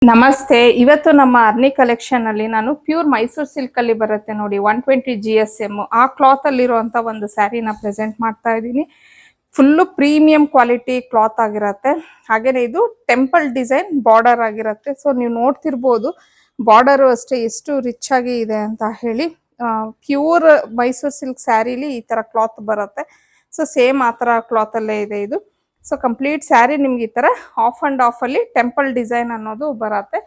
ನಮಸ್ತೆ. ಇವತ್ತು ನಮ್ಮ ಅರ್ನಿ ಕಲೆಕ್ಷನ್ ಅಲ್ಲಿ ನಾನು ಪ್ಯೂರ್ ಮೈಸೂರು ಸಿಲ್ಕ್ ಅಲ್ಲಿ ಬರುತ್ತೆ ನೋಡಿ 120 GSM ಆ ಕ್ಲಾತ್ ಅಲ್ಲಿರುವಂತ ಒಂದು ಸ್ಯಾರಿನ ಪ್ರೆಸೆಂಟ್ ಮಾಡ್ತಾ ಇದ್ದೀನಿ. ಫುಲ್ಲು ಪ್ರೀಮಿಯಂ ಕ್ವಾಲಿಟಿ ಕ್ಲಾತ್ ಆಗಿರುತ್ತೆ. ಹಾಗೇನೆ ಇದು ಟೆಂಪಲ್ ಡಿಸೈನ್ ಬಾರ್ಡರ್ ಆಗಿರುತ್ತೆ. ಸೊ ನೀವು ನೋಡ್ತಿರ್ಬೋದು ಬಾರ್ಡರ್ ಅಷ್ಟೇ ಎಷ್ಟು ರಿಚ್ ಆಗಿ ಇದೆ ಅಂತ ಹೇಳಿ. ಪ್ಯೂರ್ ಮೈಸೂರು ಸಿಲ್ಕ್ ಸ್ಯಾರಿಲಿ ಈ ತರ ಕ್ಲಾತ್ ಬರುತ್ತೆ. ಸೊ ಸೇಮ್ ಆ ತರ ಕ್ಲಾತ್ ಅಲ್ಲೇ ಇದೆ ಇದು. ಸೊ ಕಂಪ್ಲೀಟ್ ಸ್ಯಾರಿ ನಿಮ್ಗೆ ಈ ತರ ಆಫ್ ಅಂಡ್ ಆಫ್ ಅಲ್ಲಿ ಟೆಂಪಲ್ ಡಿಸೈನ್ ಅನ್ನೋದು ಬರುತ್ತೆ.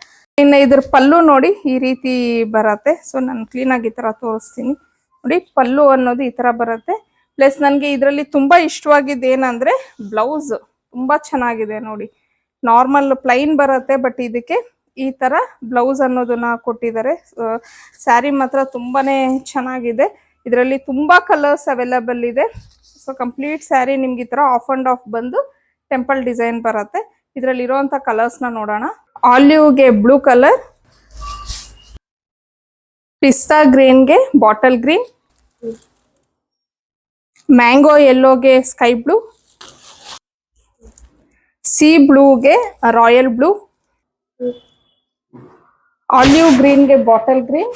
ಇನ್ನು ಇದ್ರ ಪಲ್ಲು ನೋಡಿ ಈ ರೀತಿ ಬರುತ್ತೆ. ಸೊ ನಾನು ಕ್ಲೀನ್ ಆಗಿ ಈ ತರ ತೋರಿಸ್ತೀನಿ ನೋಡಿ. ಪಲ್ಲು ಅನ್ನೋದು ಈ ತರ ಬರುತ್ತೆ. ಪ್ಲಸ್ ನನಗೆ ಇದರಲ್ಲಿ ತುಂಬಾ ಇಷ್ಟವಾಗಿದ್ದು ಏನಂದ್ರೆ ಬ್ಲೌಸ್ ತುಂಬಾ ಚೆನ್ನಾಗಿದೆ ನೋಡಿ. ನಾರ್ಮಲ್ ಪ್ಲೈನ್ ಬರುತ್ತೆ, ಬಟ್ ಇದಕ್ಕೆ ಈ ತರ ಬ್ಲೌಸ್ ಅನ್ನೋದನ್ನ ಕೊಟ್ಟಿದ್ದಾರೆ. ಸ್ಯಾರಿ ಮಾತ್ರ ತುಂಬಾನೇ ಚೆನ್ನಾಗಿದೆ. ಇದರಲ್ಲಿ ತುಂಬಾ ಕಲರ್ಸ್ ಅವೈಲಬಲ್ ಇದೆ. ಸೊ ಕಂಪ್ಲೀಟ್ ಸ್ಯಾರಿ ನಿಮ್ಗೆ ಈ ತರ ಆಫ್ ಅಂಡ್ ಆಫ್ ಬಂದು ಟೆಂಪಲ್ ಡಿಸೈನ್ ಬರುತ್ತೆ. ಇದರಲ್ಲಿ ಇರುವಂತ ಕಲರ್ಸ್ ನ ನೋಡೋಣ. ಆಲಿವ್ಗೆ ಬ್ಲೂ ಕಲರ್, ಪಿಸ್ತಾ ಗ್ರೀನ್ಗೆ ಬಾಟಲ್ ಗ್ರೀನ್, ಮ್ಯಾಂಗೋ ಯೆಲ್ಲೋಗೆ ಸ್ಕೈ ಬ್ಲೂ, ಸಿ ಬ್ಲೂಗೆ ರಾಯಲ್ ಬ್ಲೂ, ಆಲಿವ್ ಗ್ರೀನ್ಗೆ ಬಾಟಲ್ ಗ್ರೀನ್,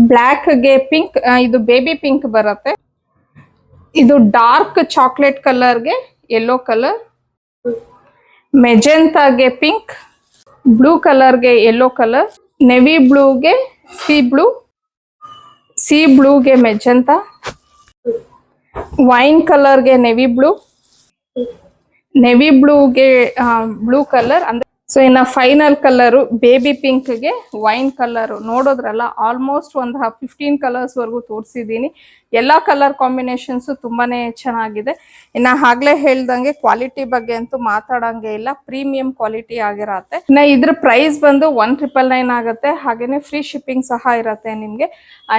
ಬ್ಲ್ಯಾಕ್ಗೆ ಪಿಂಕ್, ಇದು ಬೇಬಿ ಪಿಂಕ್ ಬರುತ್ತೆ. ಇದು ಡಾರ್ಕ್ ಚಾಕ್ಲೇಟ್ ಕಲರ್ಗೆ ಯೆಲ್ಲೋ ಕಲರ್, ಮೆಜೆಂಟಾಗೆ ಪಿಂಕ್, ಬ್ಲೂ ಕಲರ್ಗೆ ಯೆಲ್ಲೋ ಕಲರ್, ನೆವಿ ಬ್ಲೂಗೆ ಸಿ ಬ್ಲೂಗೆ ಮೆಜೆಂಟಾ, ವೈನ್ ಕಲರ್ಗೆ ನೆವಿ ಬ್ಲೂಗೆ ಬ್ಲೂ ಕಲರ್. ಅಂದ್ರೆ ಸೊ ಇನ್ನ ಫೈನಲ್ ಕಲರು ಬೇಬಿ ಪಿಂಕ್ಗೆ ವೈನ್ ಕಲರ್. ನೋಡೋದ್ರಲ್ಲ ಆಲ್ಮೋಸ್ಟ್ ಒಂದು 15 ಕಲರ್ಸ್ ವರೆಗೂ ತೋರಿಸಿದ್ದೀನಿ. ಎಲ್ಲಾ ಕಲರ್ ಕಾಂಬಿನೇಷನ್ಸ್ ತುಂಬಾನೇ ಚೆನ್ನಾಗಿದೆ. ಇನ್ನ ಆಗ್ಲೇ ಹೇಳ್ದಂಗೆ ಕ್ವಾಲಿಟಿ ಬಗ್ಗೆ ಅಂತೂ ಮಾತಾಡಂಗೆ ಇಲ್ಲ, ಪ್ರೀಮಿಯಂ ಕ್ವಾಲಿಟಿ ಆಗಿರತ್ತೆ. ಇನ್ನ ಇದ್ರ ಪ್ರೈಸ್ ಬಂದು 1999 ಆಗುತ್ತೆ. ಹಾಗೇನೆ ಫ್ರೀ ಶಿಪ್ಪಿಂಗ್ ಸಹ ಇರುತ್ತೆ ನಿಮ್ಗೆ.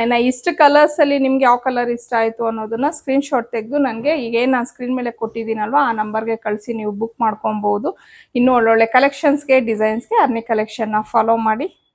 ಇನ್ನ ಇಷ್ಟು ಕಲರ್ಸ್ ಅಲ್ಲಿ ನಿಮ್ಗೆ ಯಾವ ಕಲರ್ ಇಷ್ಟ ಆಯ್ತು ಅನ್ನೋದನ್ನ ಸ್ಕ್ರೀನ್ ಶಾಟ್ ತೆಗೆದು ನನಗೆ ಈಗ ನಾನು ಸ್ಕ್ರೀನ್ ಮೇಲೆ ಕೊಟ್ಟಿದ್ದೀನಲ್ವಾ ಆ ನಂಬರ್ಗೆ ಕಳಿಸಿ ನೀವು ಬುಕ್ ಮಾಡ್ಕೊಬಹುದು. ಇನ್ನು ಒಳ್ಳೊಳ್ಳೆ ಕಲೆಕ್ಷನ್ಸ್ಗೆ ಡಿಸೈನ್ಸ್ಗೆ ಅರ್ನಿ ಕಲೆಕ್ಷನ್ ಫಾಲೋ ಮಾಡಿ.